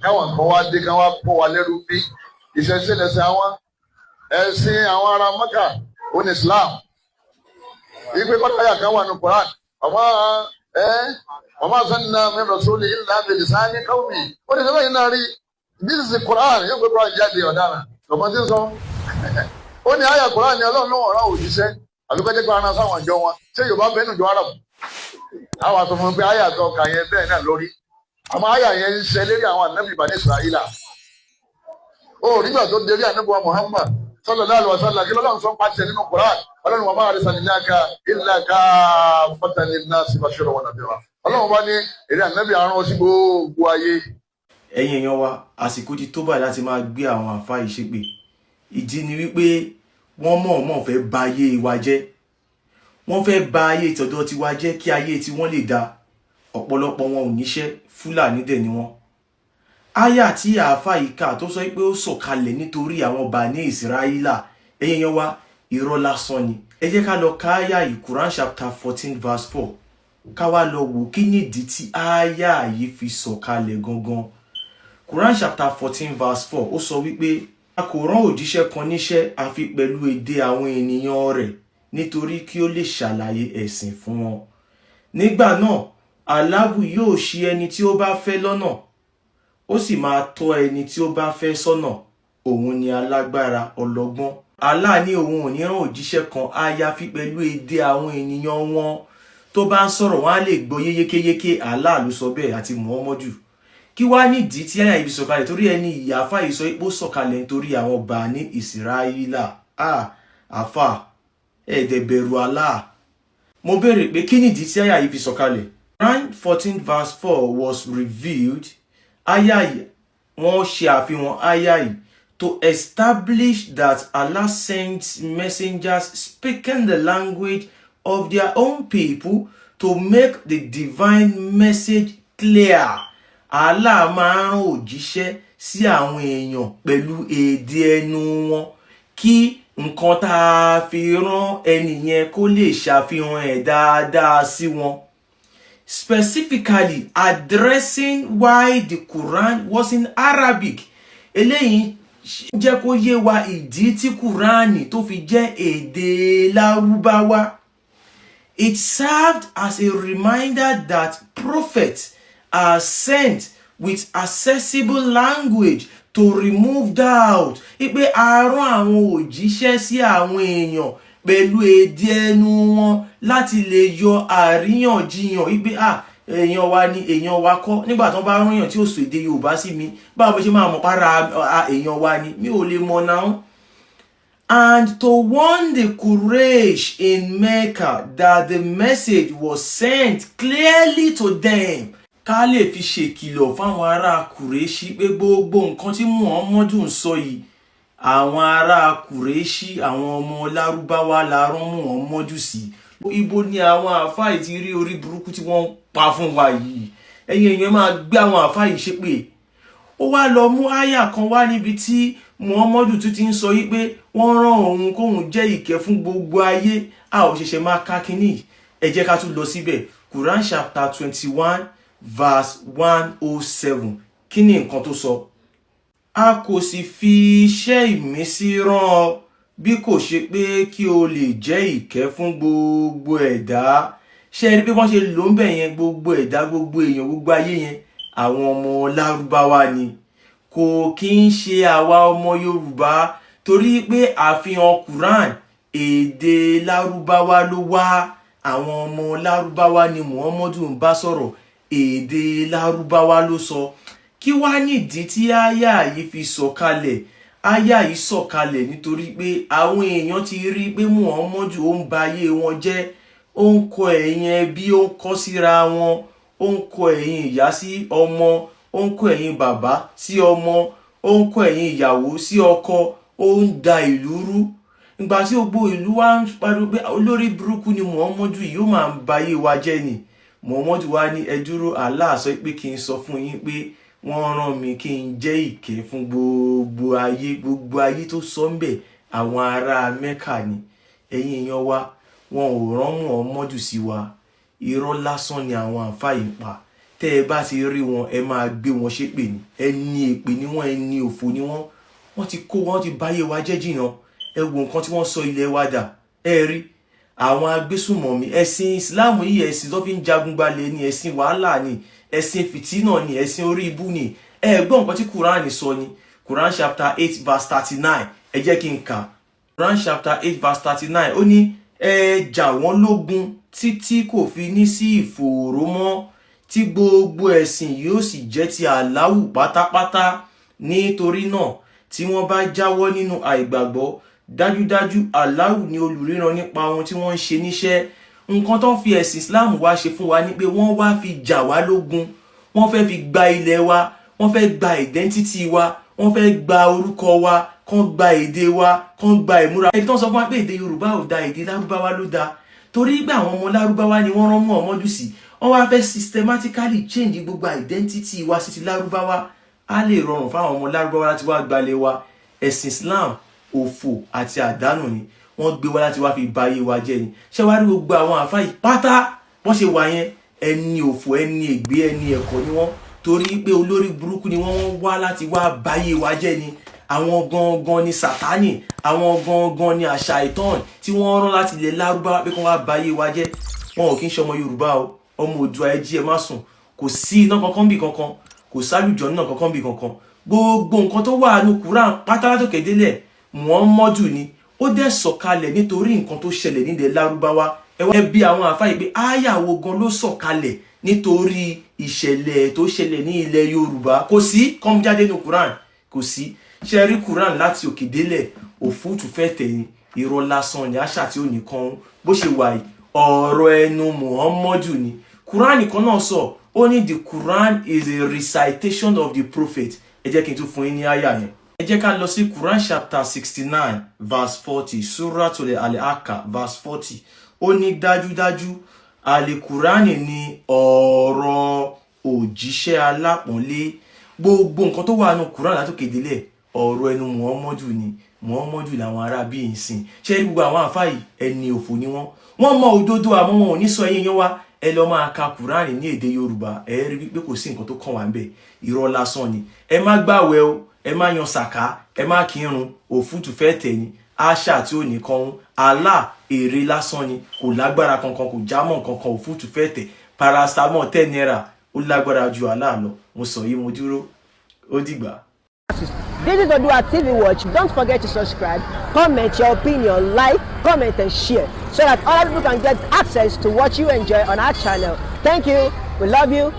káwọn kan wá dé káwọn kó wa lẹ́rú bí ìṣẹ̀ṣe lẹ́sẹ̀ àwọn ẹ̀sìn àwọn ará Mẹ́kà oní Islam ìgbé kọ́tàyà kan wà ní Quran ọmọ sanna min rasuli illa bi lisani qaumi ó ní sọ́wọ́ yìí náà rí this is the Quran yóò gbé Quran jáde ọ̀daràn lọ́mọ tí ń sọ ó ní àyà Quran ni Ọlọ́run ló ọ̀rọ̀ òjíṣẹ́ àbíkọ́jẹ́ pé aná sáwọn ìjọ wọn ṣé Yorùbá bẹ́ẹ̀ nìjọ Arab àwọn àtọ̀ fún pé àyà tó kà yẹn bẹ́ẹ̀ náà lórí àmọ́ àyà yẹn ń ṣe lérí àwọn ànábì Bani Israila ó nígbà tó dérí ànábì wa Muhammad sallallahu alaihi wasallam kí lọ́lọ́run sọ pàṣẹ nínú Quran Ọlọ́run wa ma arsalnaka illa kaffatan linnasi bashiran wa nadhira Ọlọ́run bá ní èrè ànábì àrùn sí gbogbo ayé. Ẹ̀yin èèyàn wa àsìkò ti tó báyìí láti máa gbé àwọn àfáà yìí ṣépè ìdí ni wípé wọ́n mọ̀ọ́mọ̀ fẹ́ ba ayé wa jẹ́ wọ́n fẹ́ ba ayé ìtọ̀dọ̀ tiwa jẹ́ kí ayé tí wọ́n lè da ọ̀pọ̀lọpọ̀ wọn ò níṣẹ́ Fúlàní dẹ̀ ni wọ́n. Áyà tí àáfàá yìí kà tó sọ pé ó sọ̀kalẹ̀ nítorí àwọn Bani Israila ẹ̀yin èèyàn wa irọ́ lásán ni. Ẹ jẹ́ ká lọ ka áyà yìí Quran chapter 14 verse 4 ká wá lọ wò kí nìdí tí áyà yìí fi sọ̀kalẹ̀ gangan. Quran chapter 14 verse 4 ó sọ wípé a kò rán òjíṣẹ́ kan níṣẹ́ àfi pẹ̀lú èdè àwọn ènìyàn rẹ̀ nítorí kí ó lè ṣàlàyé ẹ̀sìn fún wọn. Nígbà náà Allahu yóò ṣì ẹni tí ó bá fẹ́ lọ́nà ó sì máa tọ́ ẹni tí ó bá fẹ́ sọ́nà òun ni alágbára ọlọ́gbọ́n. Allah ní òun ò ní rán òjíṣẹ́ kan àyàfi pẹ̀lú èdè àwọn ènìyàn wọn tó bá ń sọ̀rọ̀ wọn á lè gbọ́ yékéyéké. Allah ló sọ bẹ́ẹ̀ àti Muhammadu. Kí wá nídìí tí àyà yìí sọ̀kalẹ̀ torí ẹni ìyáfà yìí sọ pé ó sọ̀kalẹ̀ nítorí àwọn Bani Israila. Àfà ẹ̀ẹ́dẹ̀ bẹ̀rù Allah. Mo béèrè pé kí nídìí tí àyà yìí fi sọ̀kalẹ̀. Quran 14 verse 4 was revealed. Àyà yìí wọ́n ṣe àfihàn àyà yìí to establish that Allah sends messengers speaking the language of their own people to make the divine message clear. Allah máa ń rán òjíṣẹ́ sí àwọn èèyàn pẹ̀lú èdè ẹnu wọn kí nǹkan tá a fi rán ẹnìyẹn kó lè ṣàfihàn ẹ̀ dáadáa sí wọn. Specifically addressing why the Quran was in Arabic. Eléyìí jẹ́ kó yé wa ìdí tí Kùránì tó fi jẹ́ èdè Lárúbáwá. It served as a reminder that prophets are sent with accessible language to remove doubt. Ipe a rán àwọn òjíṣẹ́ sí àwọn èèyàn pẹ̀lú èdè ẹnu wọn láti lè yọ àríyànjiyàn. Ipe èèyàn wa ni èèyàn wa kọ́. Nígbà tí wọ́n bá rán èèyàn tí ó sọ èdè Yorùbá sí mi, báwo ṣe máa mọ̀ para èèyàn wa ni? Mi ò lè mọ̀ náà. And to warn the Quraysh in Mecca that the message was sent clearly to them. Ká lè fi ṣèkìlọ̀ fáwọn ará Qurayshi pé gbogbo nǹkan tí Muhammadu ń sọ yìí àwọn ará Qurayshi àwọn ọmọ Lárúbáwá la rán Muhammadu sí. Ibo ni àwọn àfáà ti rí orí burúkú tí wọ́n pa fún wa yìí? Ẹ̀yin èèyàn máa gbé àwọn àfáà yìí ṣépè. Ó wá lọ mú àyà kan wá níbi tí Muhammadu tún ti ń sọ yìí pé wọ́n rán òun kóhun jẹ́ ìkẹ́ fún gbogbo ayé. A ò ṣẹ̀ṣẹ̀ máa ka kínní. Ẹ jẹ́ ká tún lọ síbẹ̀. Quran chapter 21 verse 107. Kí ni nǹkan tó sọ? A kò sì fi iṣẹ́ ìmísí rán ọ bí kò ṣe pé kí o lè jẹ́ ìkẹ́ fún gbogbo ẹ̀dá. Ṣé ẹ rí pé wọ́n ṣe lò ń bẹ̀ yẹn gbogbo ẹ̀dá gbogbo èèyàn gbogbo ayé yẹn àwọn ọmọ Lárúbáwá ni. Kò kí ń ṣe àwa ọmọ Yorùbá torí pé àfihàn Quran èdè Lárúbáwá ló wá. Àwọn ọmọ Lárúbáwá ni Muhammadu ń bá sọ̀rọ̀ èdè Lárúbáwá ló sọ. Kí wá nídìí tí àyà yìí fi sọ̀kalẹ̀? Àyà yìí sọ̀kalẹ̀ nítorí pé àwọn èèyàn ti rí pé Muhammadu ó ń ba ayé wọn jẹ́. Ó ń kọ ẹ̀yìn ẹbí, ó ń kọ síra wọn, ó ń kọ ẹ̀yìn ìyá sí ọmọ, ó ń kọ ẹ̀yìn bàbá sí ọmọ, ó ń kọ ẹ̀yìn ìyàwó sí ọkọ, ó ń da ìlú rú. Ìgbà tí gbogbo ìlú wa ń pariwo pé olórí burúkú ni Muhammadu yìí ó máa ń ba ayé wa jẹ́ ni. Muhammadu wá ní ẹ dúró. Allah sọ pé kí n sọ fún yín pé wọ́n rán mi kí n jẹ́ ìkẹ́ fún gbogbo ayé tó sọ ń bẹ̀ àwọn ará Mẹ́kà ni. Ẹ̀yin èèyàn wa wọn ò rán Muhammadu sí wa. Irọ́ lásán ni àwọn àfáà yìí pa. tẹ́ ẹ bá ti rí wọn ẹ máa gbé wọn ṣépè ní ẹni èpè ni wọ́n ẹni òfò ni wọ́n ti kó wọn ti báyé wa jẹ́ jìnnà ẹ wo nǹkan tí wọ́n sọ ilẹ̀ wa dà ẹ rí àwọn agbésùmọ̀mí ẹ̀sìn Islam yìí ẹ̀sìn tó fi ń jagun gbalẹ̀ ni ẹ̀sìn wàhálà ni ẹ̀sìn fìtínà ni ẹ̀sìn orí ibú ni ẹ gbọ́ nǹkan tí Quran sọ ni Quran chapter 8 verse 39 ẹ jẹ́ kí n kà Quran chapter 8 verse 39 ó ní ẹ jà wọ́n lógun títí kò fi ní sí ìfòòró mọ́ tí gbogbo ẹ̀sìn yóò sì jẹ́ ti Allahu pátápátá nítorí náà tí wọ́n bá jáwọ́ nínú àìgbàgbọ́ dájúdájú Allahu ni olùríran nípa ohun tí wọ́n ń ṣe níṣẹ́ nǹkan tó ń fi ẹ̀sìn Islam wá ṣe fún wa ní pé wọ́n wá fi jà wá lógun wọ́n fẹ́ fi gba ilẹ̀ wa wọ́n fẹ́ gba identity wa wọ́n fẹ́ gba orúkọ wa kán gba èdè wa kán gba ìmúra ẹni tó ń sọ fún wa pé èdè Yorùbá ò da èdè Lárúbáwá ló da torí pé àwọn ọmọ Lárúbáwá ni wọ́n rán mọ́ ọmọdún sí wọ́n wá fẹ́ systematically change gbogbo identity wa sí ti Lárúbáwá á lè rọrùn fáwọn ọmọ Lárúbáwá láti wá gbalẹ̀ wa ẹ̀sìn Islam òfò àti àdánù ni wọ́n gbé wá láti wá fi báyé wa jẹ́ ni ṣé wá rí gbogbo àwọn àfáà yìí pátá wọ́n ṣe wà yẹn ẹni òfò ẹni ègbé ẹni ẹ̀kọ́ ni wọ́n torí pé olórí burúkú ni wọ́n wá láti wá báyé wa jẹ́ ni àwọn gangan ni Sátánì àwọn gangan ni àṣàìtàn tí wọ́n rán láti ilẹ̀ Lárúbáwá pé kí wọ́n wá báyé wa jẹ́ wọn ò kí ń ṣe ọmọ Yorùbá o ọmọ Oòduà ẹ jí ẹ má sùn kò sí iná kankan bí kankan kò sálùjọ náà kankan bí kankan gbogbo nǹkan tó wà ní Quran pátá látòkè délẹ̀ Muhammadu ni ó dẹ̀ sọ̀kalẹ̀ nítorí nǹkan tó ṣẹlẹ̀ nílẹ̀ Lárúbáwá ẹ bí àwọn àfáà yìí pé áyàwó gan ló sọ̀kalẹ̀ nítorí ìṣẹ̀lẹ̀ tó ṣẹlẹ̀ ní ilẹ̀ Yorùbá kò sí kọ́mjáde ní Quran kò sí ṣe rí Quran láti òkè délẹ̀ òfútù fẹ́ tẹ̀yìn irọ́ lásán ni àṣà tí ó nìkan bó ṣe wà yìí ọ̀rọ̀ ẹnu Muhammadu ni Quran kan náà sọ ó ní the Quran is a recitation of the prophet ẹ jẹ́ kí n tún fún yín ní àyà yẹn ẹ jẹ́ ká lọ sí Quran chapter 69 verse 40 Suratul Al-Haqqa verse 40 ó ní dájúdájú Al-Qur'ani ni ọ̀rọ̀ òjíṣẹ́ alápọ̀nlé gbogbo nǹkan tó wà nínú Quran látòkè délẹ̀ ọ̀rọ̀ ẹnu Muhammadu ni Muhammadu làwọn ará bí ìsìn ṣé rí gbogbo àwọn àfáà yìí ẹni òfò ni wọ́n mọ òdodo àmọ́ wọn ò ní sọ ẹyẹ yẹn wá ẹ lọ máa ka Quran ní èdè Yorùbá ẹ rí pé kò sí nǹkan tó kàn wá ń bẹ̀ irọ́ lásán ni ẹ má gbàwẹ̀ o ẹ má yan sàká ẹ má kírun òfútù fẹ́ tẹ̀ ni àṣà tí ò ní kan Allah èrè lásán ni kò lágbára kankan kò jámọ́ kankan òfútù fẹ́ tẹ̀ paracetamol 10 naira ó lágbára ju Allah lọ mo sọ yìí mo dúró ó dìgbà. This is Oòduà TV Watch. Don't forget to subscribe, comment your opinion, like, comment and share so that other people can get access to what you enjoy on our channel. Thank you. We love you.